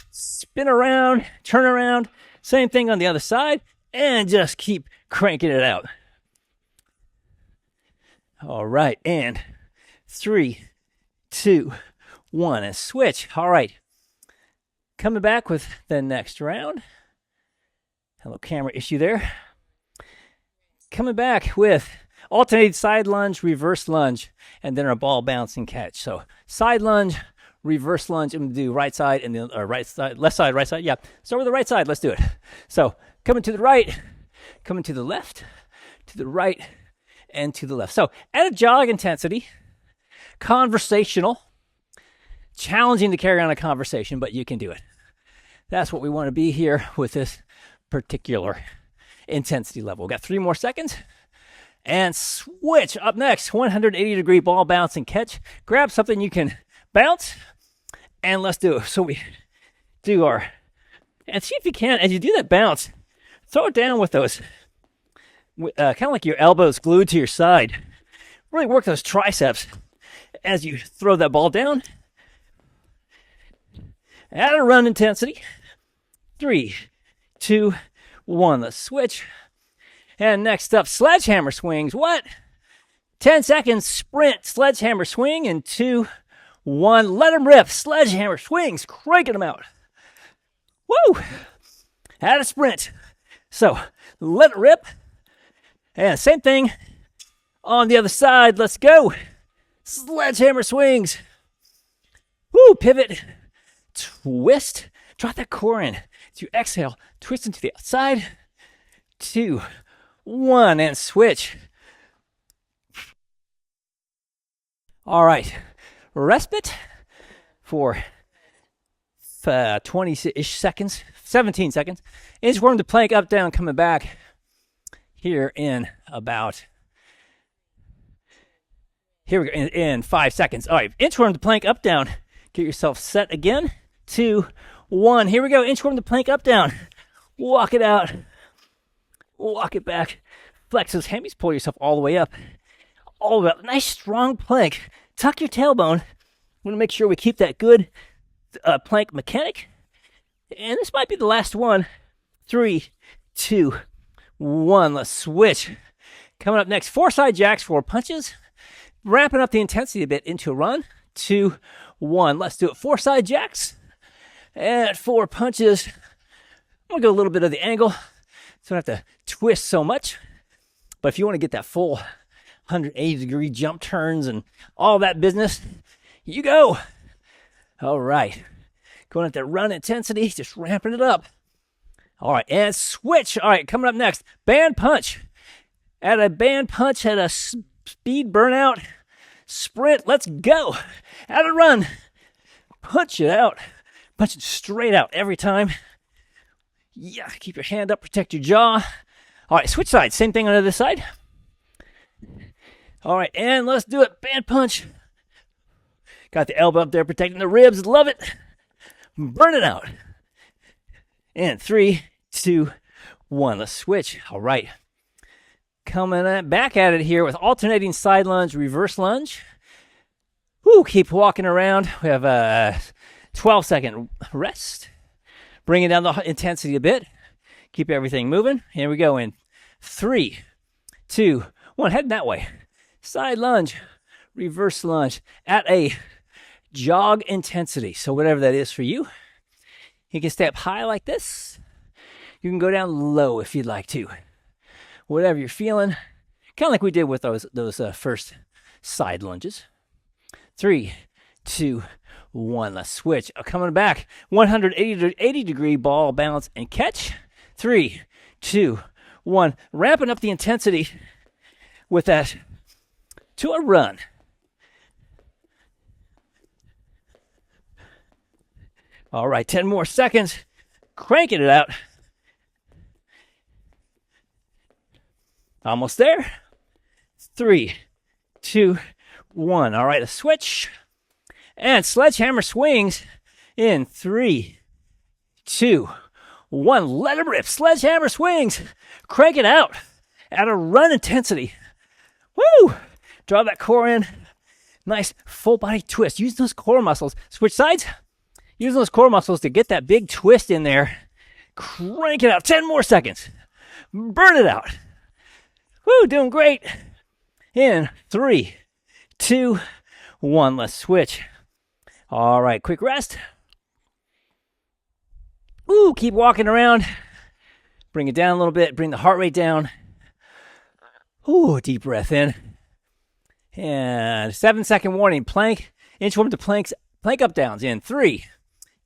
[SPEAKER 1] Spin around, turn around. Same thing on the other side. And just keep cranking it out. All right, and 3, 2, 1, and switch. All right, coming back with the next round. Hello, camera issue there. Coming back with alternated side lunge, reverse lunge, and then our ball bounce and catch. So side lunge, reverse lunge. I'm gonna do right side and then right side, left side, right side. Yeah, start with the right side. Let's do it. So coming to the right, coming to the left, to the right, and to the left. So at a jog intensity, conversational, challenging to carry on a conversation, but you can do it. That's what we want to be here with this particular intensity level. We've got 3 more seconds. and switch. Up next, 180-degree ball bounce and catch. Grab something you can bounce, and let's do it. So we do our, and see if you can, as you do that bounce, throw it down with those, kind of like your elbows glued to your side. Really work those triceps as you throw that ball down. At a run intensity. 3, 2, 1. Let's switch. And next up, sledgehammer swings. What? 10 seconds, sprint, sledgehammer swing, and 2, 1. Let them rip. Sledgehammer swings, cranking them out. Woo! At a sprint. So, let it rip. And same thing on the other side. Let's go. Sledgehammer swings. Woo! Pivot. Twist. Drop that core in. As you exhale, twist into the outside. 2, 1, and switch. All right. Respite for 20-ish seconds, 17 seconds. Inchworm to plank, up, down, coming back here in about, here we go, in 5 seconds. All right, inchworm to plank, up, down. Get yourself set again. 2, 1. Here we go. Inchworm to plank, up, down. Walk it out. Walk it back. Flex those hammies. Pull yourself all the way up. All the way up. Nice strong plank. Tuck your tailbone. Want to make sure we keep that good plank mechanic. And this might be the last one. 3, 2, 1. Let's switch. Coming up next, 4 side jacks, 4 punches. Ramping up the intensity a bit into a run. 2, 1. Let's do it. 4 side jacks. And 4 punches. I'm going to go a little bit of the angle, so I don't have to twist so much. But if you want to get that full 180-degree jump turns and all that business, you go. All right. Going at that run intensity, just ramping it up. All right, and switch. All right, coming up next, band punch. At a band punch, at a speed burnout, sprint, let's go. At a run, punch it out. Punch it straight out every time. Yeah, keep your hand up, protect your jaw. All right, switch sides. Same thing on the other side. All right, and let's do it. Band punch. Got the elbow up there protecting the ribs. Love it. Burn it out. And 3, 2, 1. Let's switch. All right. Coming back at it here with alternating side lunge, reverse lunge. Woo, keep walking around. We have a 12-second rest. Bringing down the intensity a bit. Keep everything moving. Here we go in 3, 2, 1. Heading that way. Side lunge, reverse lunge at a jog intensity. So whatever that is for you. You can stay up high like this. You can go down low if you'd like to. Whatever you're feeling. Kind of like we did with those first side lunges. 3, 2, 1. Let's switch. Coming back. 180-degree ball bounce and catch. 3, 2, 1. Ramping up the intensity with that to a run. All right, 10 more seconds. Cranking it out. Almost there. 3, 2, 1. All right, a switch. And sledgehammer swings in 3, 2, 1. Let it rip. Sledgehammer swings. Crank it out at a run intensity. Woo! Draw that core in. Nice full body twist. Use those core muscles. Switch sides. Use those core muscles to get that big twist in there. Crank it out. 10 more seconds. Burn it out. Woo, doing great. In 3, 2, 1. Let's switch. All right, quick rest. Ooh, keep walking around. Bring it down a little bit. Bring the heart rate down. Ooh, deep breath in. And 7-second warning. Plank. Inchworm to plank up downs in 3,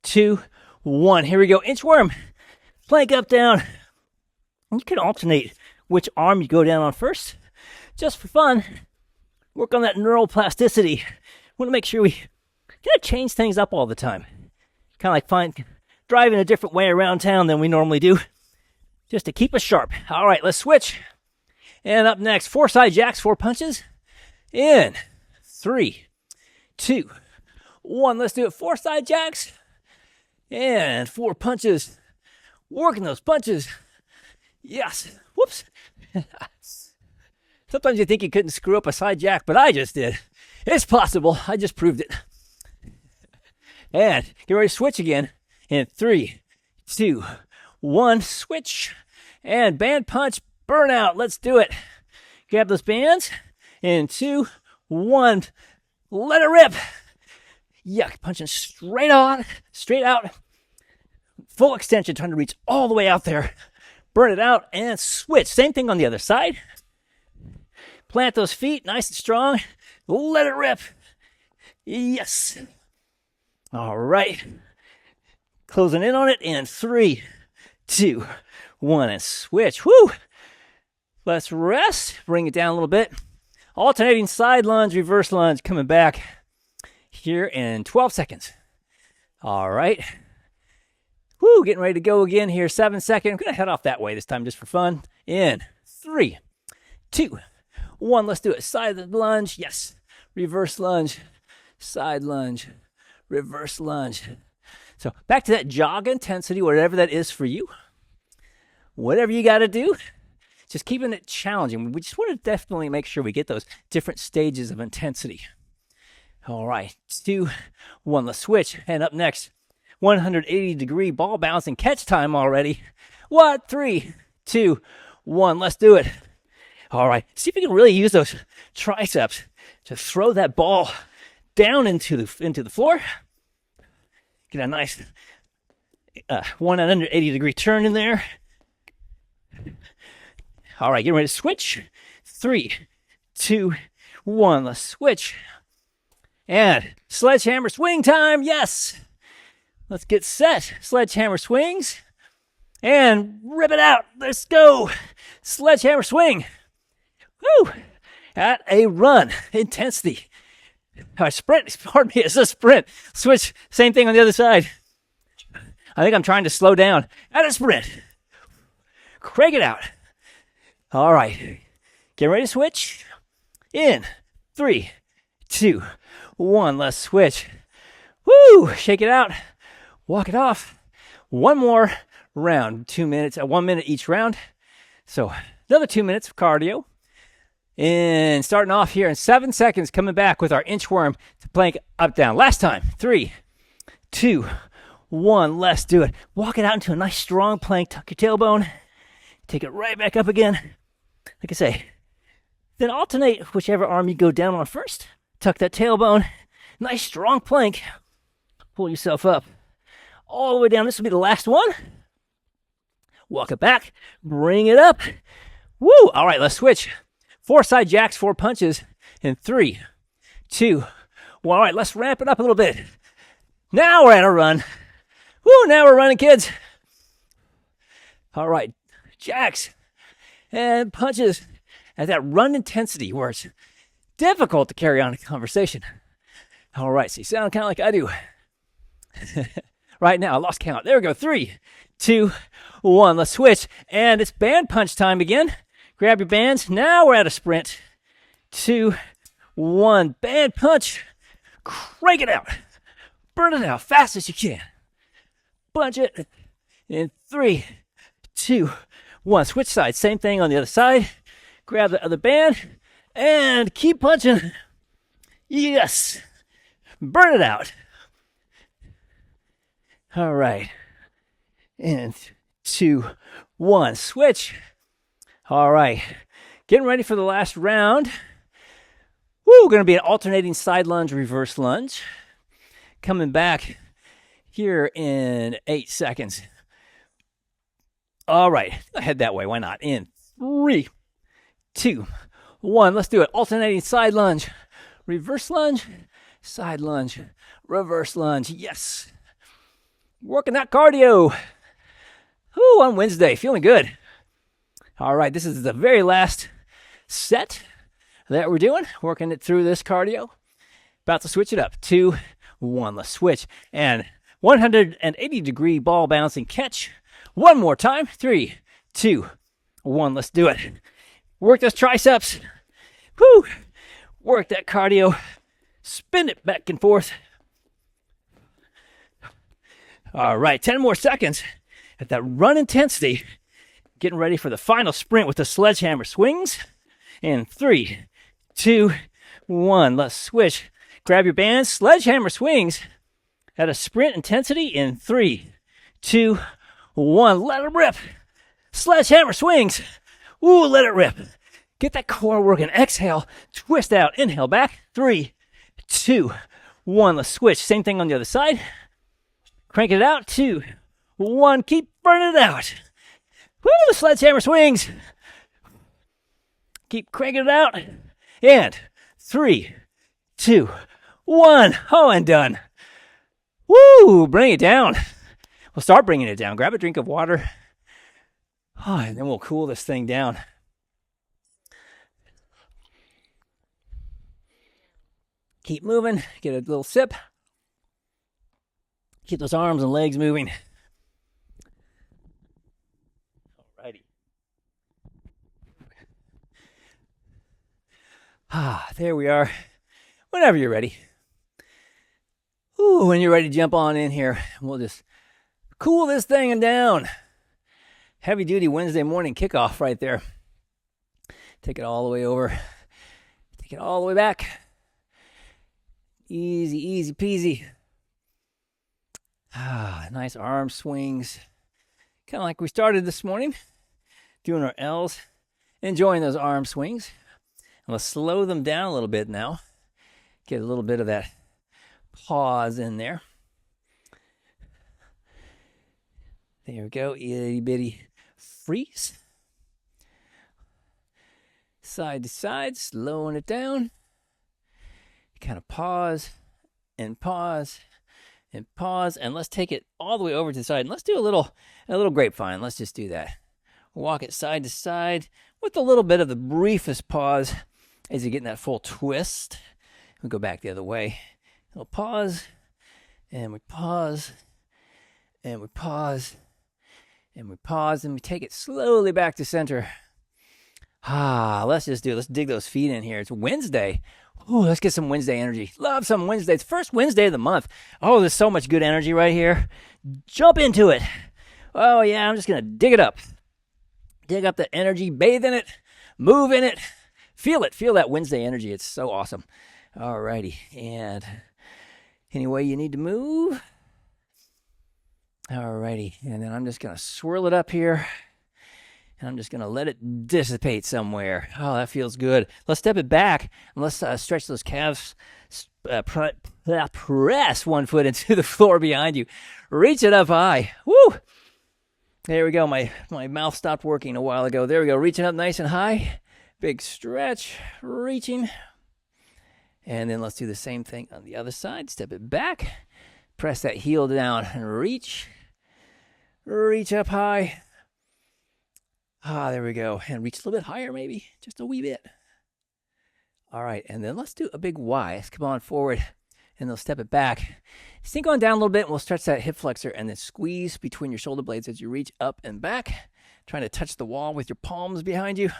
[SPEAKER 1] 2, 1. Here we go. Inchworm. Plank up down. You can alternate which arm you go down on first. Just for fun. Work on that neural plasticity. Want to make sure we kind of change things up all the time. Kind of like driving a different way around town than we normally do. Just to keep us sharp. All right, let's switch. And up next, 4 side jacks, 4 punches. In 3, 2, 1. Let's do it. 4 side jacks. And 4 punches. Working those punches. Yes. Whoops. Sometimes you think you couldn't screw up a side jack, but I just did. It's possible. I just proved it. And get ready to switch again. In 3, 2, 1. Switch. And band punch. Burnout. Let's do it. Grab those bands. In 2, 1. Let it rip. Yuck. Punching straight on. Straight out. Full extension. Trying to reach all the way out there. Burn it out and switch. Same thing on the other side. Plant those feet nice and strong. Let it rip. Yes. All right. Closing in on it in 3, 2, 1, and switch. Woo! Let's rest. Bring it down a little bit. Alternating side lunge, reverse lunge. Coming back here in 12 seconds. All right. Woo, getting ready to go again here. 7 seconds. I'm going to head off that way this time just for fun. In 3, 2, 1. Let's do it. Side lunge. Yes. Reverse lunge. Side lunge. Reverse lunge. So back to that jog intensity, whatever that is for you. Whatever you got to do. Just keeping it challenging. We just want to definitely make sure we get those different stages of intensity. All right. 2, 1. Let's switch. And up next. 180-degree ball bounce and catch time already. What? 3, 2, 1. Let's do it. All right. See if you can really use those triceps to throw that ball down into the floor. Get a nice 180-degree turn in there. All right. Getting ready to switch. 3, 2, 1. Let's switch. And sledgehammer swing time. Yes. Let's get set. Sledgehammer swings. And rip it out. Let's go. Sledgehammer swing. Woo! At a run. Intensity. Sprint. Pardon me. It's a sprint. Switch. Same thing on the other side. I think I'm trying to slow down. At a sprint. Crank it out. All right. Get ready to switch. In 3, 2, 1. Let's switch. Woo! Shake it out. Walk it off. One more round. 2 minutes. 1 minute each round. So another 2 minutes of cardio. And starting off here in 7 seconds, coming back with our inchworm to plank up, down. Last time. 3, 2, 1. Let's do it. Walk it out into a nice strong plank. Tuck your tailbone. Take it right back up again. Like I say. Then alternate whichever arm you go down on first. Tuck that tailbone. Nice strong plank. Pull yourself up. All the way down. This will be the last one. Walk it back. Bring it up. Woo! All right, let's switch. 4 side jacks, 4 punches. In 3, 2, 1. All right, let's ramp it up a little bit. Now we're at a run. Woo! Now we're running, kids. All right, jacks and punches at that run intensity where it's difficult to carry on a conversation. All right, so you sound kind of like I do. Right now, I lost count. There we go. 3, 2, 1. Let's switch. And it's band punch time again. Grab your bands. Now we're at a sprint. 2, 1. Band punch. Crank it out. Burn it out fast as you can. Punch it. In 3, 2, 1. Switch sides. Same thing on the other side. Grab the other band. And keep punching. Yes. Burn it out. All right. And 2, 1. Switch. All right. Getting ready for the last round. Woo, going to be an alternating side lunge, reverse lunge. Coming back here in 8 seconds. All right. Head that way. Why not? In 3, 2, 1. Let's do it. Alternating side lunge, reverse lunge, side lunge, reverse lunge. Yes. Working that cardio. Woo, on Wednesday. Feeling good. All right. This is the very last set that we're doing. Working it through this cardio. About to switch it up. 2, 1. Let's switch. And 180-degree ball bouncing catch. One more time. 3, 2, 1. Let's do it. Work those triceps. Woo! Work that cardio. Spin it back and forth. All right, 10 more seconds at that run intensity. Getting ready for the final sprint with the sledgehammer swings. In 3, 2, 1. Let's switch. Grab your bands. Sledgehammer swings at a sprint intensity in 3, 2, 1. Let it rip. Sledgehammer swings. Ooh, let it rip. Get that core working. Exhale. Twist out. Inhale back. 3, 2, 1. Let's switch. Same thing on the other side. Crank it out. 2, 1. Keep burning it out. Woo, the sledgehammer swings. Keep cranking it out. And 3, 2, 1. Oh, and done. Woo, bring it down. We'll start bringing it down. Grab a drink of water. Oh, and then we'll cool this thing down. Keep moving. Get a little sip. Keep those arms and legs moving. Alrighty. There we are. Whenever you're ready. Ooh, when you're ready to jump on in here, we'll just cool this thing down. Heavy duty Wednesday morning kickoff right there. Take it all the way over. Take it all the way back. Easy, easy peasy. Nice arm swings. Kind of like we started this morning. Doing our L's. Enjoying those arm swings. And let's slow them down a little bit now. Get a little bit of that pause in there. There we go. Itty bitty freeze. Side to side, slowing it down. Kind of pause and pause and pause. And let's take it all the way over to the side. And let's do a little grapevine. Let's just do that. Walk it side to side with a little bit of the briefest pause as you get in that full twist. We'll go back the other way. We'll pause, and we pause, and we pause, and we pause, and we take it slowly back to center. Let's just do it. Let's dig those feet in here. It's Wednesday. Ooh, let's get some Wednesday energy. Love some Wednesday. It's first Wednesday of the month. Oh, there's so much good energy right here. Jump into it. Oh, yeah, I'm just going to dig it up. Dig up the energy, bathe in it, move in it. Feel it. Feel that Wednesday energy. It's so awesome. All righty. And any way you need to move. All righty. And then I'm just going to swirl it up here. And I'm just going to let it dissipate somewhere. Oh, that feels good. Let's step it back. And let's stretch those calves. Press one foot into the floor behind you. Reach it up high. Woo! There we go. My mouth stopped working a while ago. There we go. Reaching up nice and high. Big stretch. Reaching. And then let's do the same thing on the other side. Step it back. Press that heel down and reach. Reach up high. There we go. And reach a little bit higher maybe. Just a wee bit. All right. And then let's do a big Y. Let's come on forward. And they'll step it back. Sink on down a little bit. And we'll stretch that hip flexor. And then squeeze between your shoulder blades as you reach up and back. Trying to touch the wall with your palms behind you.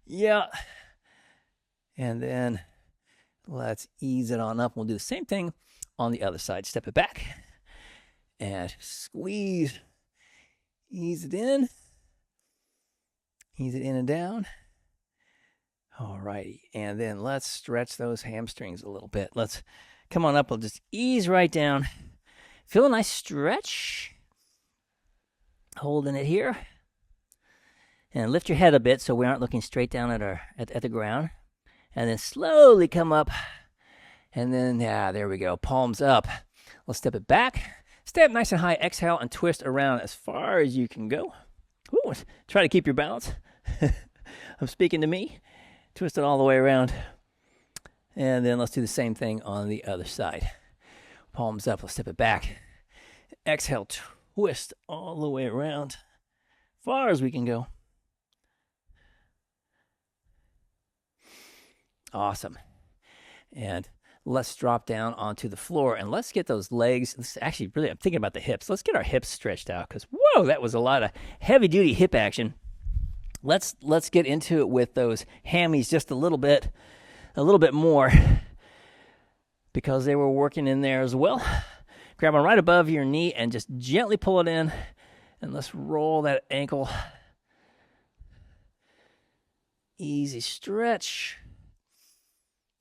[SPEAKER 1] Yeah. And then let's ease it on up. We'll do the same thing on the other side. Step it back. And squeeze. Ease it in. Ease it in and down. All righty. And then let's stretch those hamstrings a little bit. Let's come on up. We'll just ease right down. Feel a nice stretch. Holding it here. And lift your head a bit so we aren't looking straight down at the ground. And then slowly come up. And then, there we go. Palms up. We'll step it back. Step nice and high. Exhale and twist around as far as you can go. Ooh, try to keep your balance. I'm speaking to me. Twist it all the way around. And then let's do the same thing on the other side. Palms up. Let's step it back. Exhale. Twist all the way around. Far as we can go. Awesome. And let's drop down onto the floor and let's get those legs. Actually, really, I'm thinking about the hips. Let's get our hips stretched out because, whoa, that was a lot of heavy duty hip action. let's get into it with those hammies just a little bit more, because they were working in there as well. Grab on right above your knee and just gently pull it in, and let's roll that ankle. Easy stretch.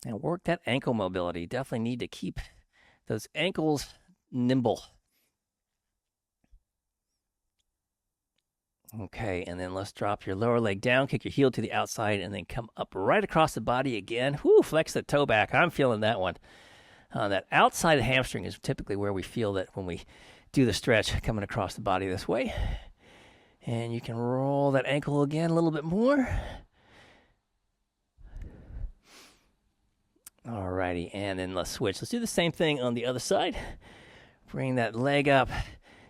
[SPEAKER 1] And work that ankle mobility. Definitely need to keep those ankles nimble. Okay, and then let's drop your lower leg down, kick your heel to the outside, and then come up right across the body again. Whoo, flex the toe back. I'm feeling that one. That outside hamstring is typically where we feel that when we do the stretch, coming across the body this way. And you can roll that ankle again a little bit more. Alrighty, and then let's switch. Let's do the same thing on the other side. Bring that leg up,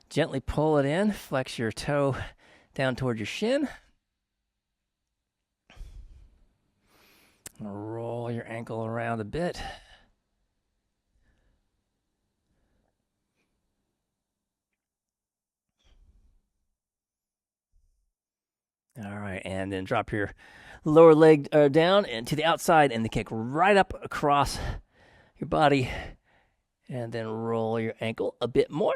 [SPEAKER 1] gently pull it in, flex your toe down toward your shin. Roll your ankle around a bit. All right, and then drop your lower leg down and to the outside, and then kick right up across your body, and then roll your ankle a bit more.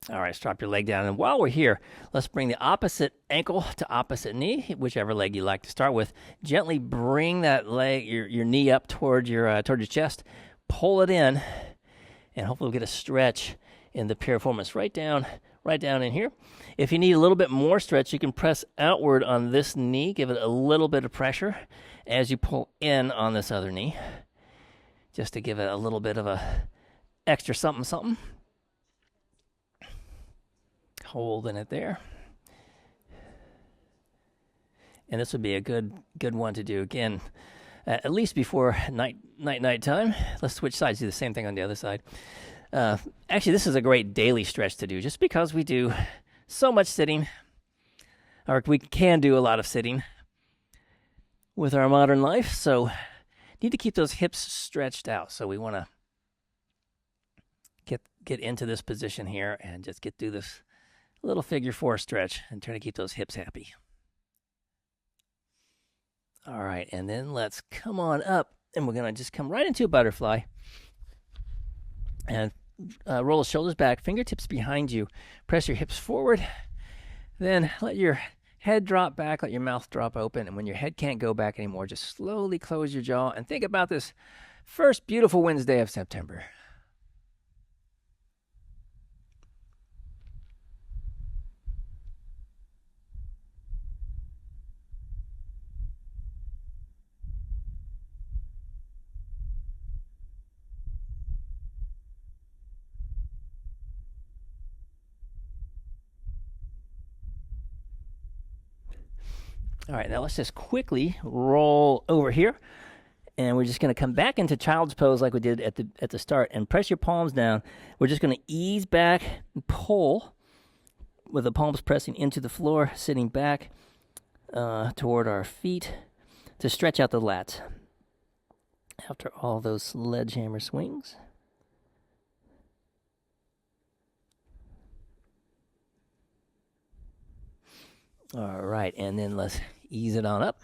[SPEAKER 1] All right, let's drop your leg down. And while we're here, let's bring the opposite ankle to opposite knee, whichever leg you like to start with. Gently bring that leg, your knee up toward your chest. Pull it in, and hopefully we'll get a stretch in the piriformis right down in here. If you need a little bit more stretch, you can press outward on this knee. Give it a little bit of pressure as you pull in on this other knee, just to give it a little bit of a extra something. Holding it there. And this would be a good one to do again, at least before night time. Let's switch sides, do the same thing on the other side. Actually, this is a great daily stretch to do, just because we do so much sitting, or we can do a lot of sitting with our modern life. So need to keep those hips stretched out. So we want to get into this position here and just get through this little figure 4 stretch and try to keep those hips happy. All right, and then let's come on up, and we're going to just come right into a butterfly and roll the shoulders back, fingertips behind you, press your hips forward, then let your head drop back, let your mouth drop open, and when your head can't go back anymore, just slowly close your jaw and think about this first beautiful Wednesday of September. All right, now let's just quickly roll over here, and we're just going to come back into child's pose like we did at the start, and press your palms down. We're just going to ease back and pull with the palms pressing into the floor, sitting back toward our feet to stretch out the lats after all those sledgehammer swings. All right, and then let's ease it on up.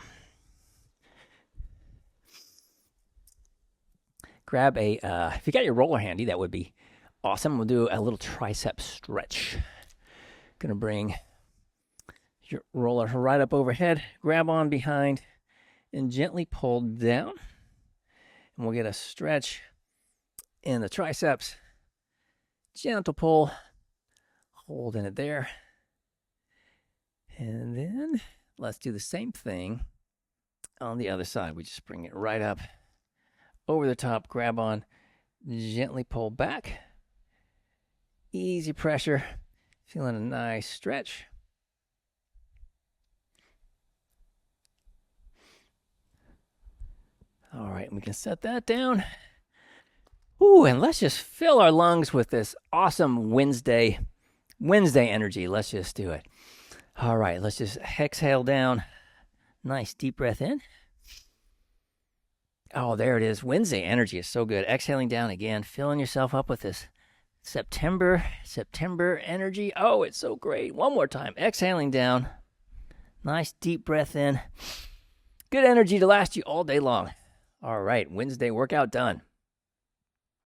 [SPEAKER 1] Grab a, if you got your roller handy, that would be awesome. We'll do a little tricep stretch. Gonna bring your roller right up overhead, grab on behind, and gently pull down. And we'll get a stretch in the triceps. Gentle pull, holding it there. And then let's do the same thing on the other side. We just bring it right up over the top, grab on, gently pull back. Easy pressure, feeling a nice stretch. All right, we can set that down. Ooh, and let's just fill our lungs with this awesome Wednesday energy. Let's just do it. All right, let's just exhale down. Nice deep breath in. Oh, there it is. Wednesday energy is so good. Exhaling down again, filling yourself up with this September energy. Oh, it's so great. One more time. Exhaling down. Nice deep breath in. Good energy to last you all day long. All right, Wednesday workout done.